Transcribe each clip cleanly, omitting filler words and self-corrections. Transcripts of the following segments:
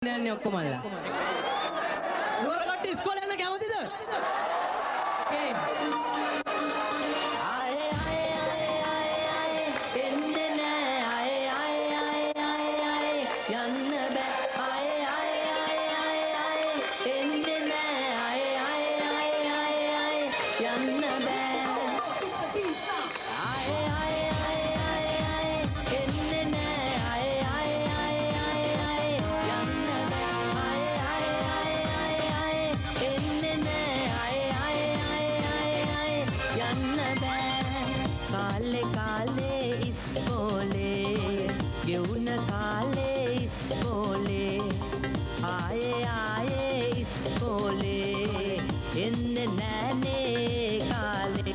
යන්නේ ඔක්කොම අල්ලා. නුවර කට්ටිය ඉස්කෝලේ යන්න කැමතිද? ඕකේ. ආයේ ආයේ ආයේ ආයේ එන්නේ නෑ ආයේ ආයේ ආයේ ආයේ යන්න බෑ ආයේ ආයේ ආයේ ආයේ එන්නේ නෑ ආයේ ආයේ ආයේ ආයේ යන්න බෑ ආයේ ආයේ ආයේ ආයේ එන්නේ නෑ ආයේ ආයේ ආයේ යන්න බෑ ආයේ ආයේ ආයේ එන්නේ නෑ ආයේ ආයේ යන්න බෑ කාලේ කාලේ ඉස්කෝලේ ගෙවුන කාලේ ඉස්කෝලේ ආයේ ආයේ ඉස්කෝලේ එන්නේ නෑනේ කාලේ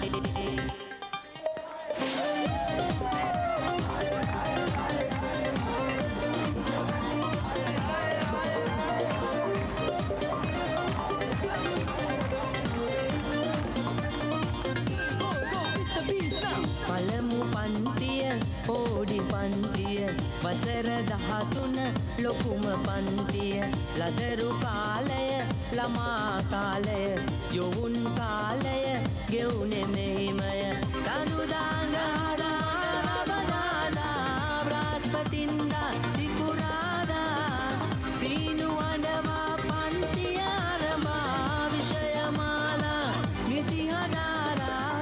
පළමු පන්තිය පොඩි පන්තිය වසර 13 ලොකුම පන්තිය ලදරු කාලය ළමා කාලය යොවුන් කාලය ගෙවුනේ මෙහිමය සඳුදාංගාදා බදාදා බ්‍රහස්පතින්දා සිකුරාදා සීනු අඬවා පන්තිය ආරම්භා විෂයමාලා නිසිහදාරා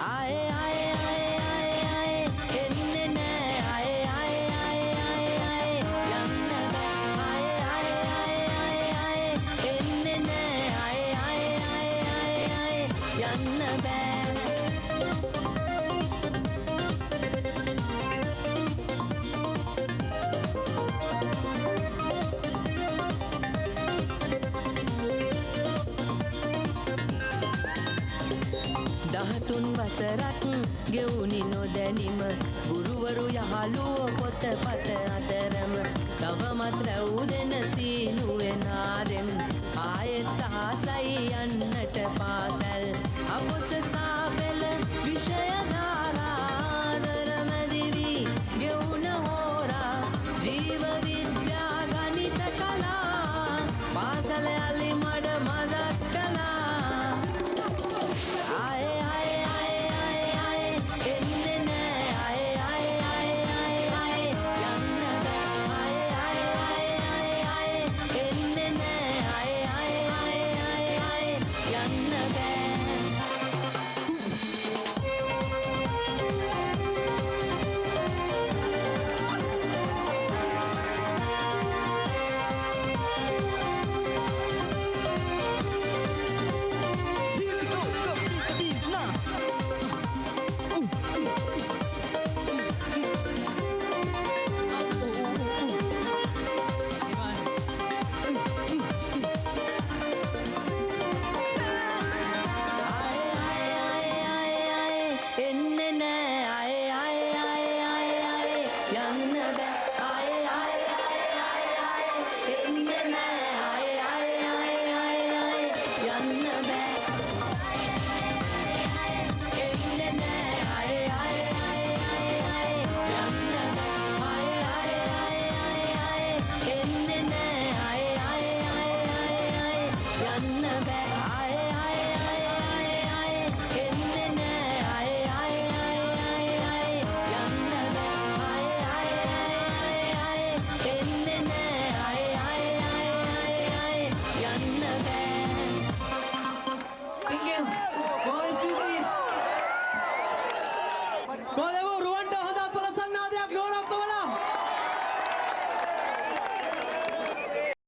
ආයේ ආයේ ආයේ ආයේ එන්නේ නෑ ආයේ ආයේ ආයේ යන්න බෑ ආයේ ආයේ ආයේ එන්නේ නෑ ආයේ ආයේ ආයේ යන්න බෑ දහතුන් වසරක් ගෙවුනි නොදැනීම ගුරුවරු යහළුවෝ පොතපත අතරම තවමත් රැවුදෙන සීනුවේ නාදෙන් ආයෙත් ආසයි යන්නට පාසල් අපොස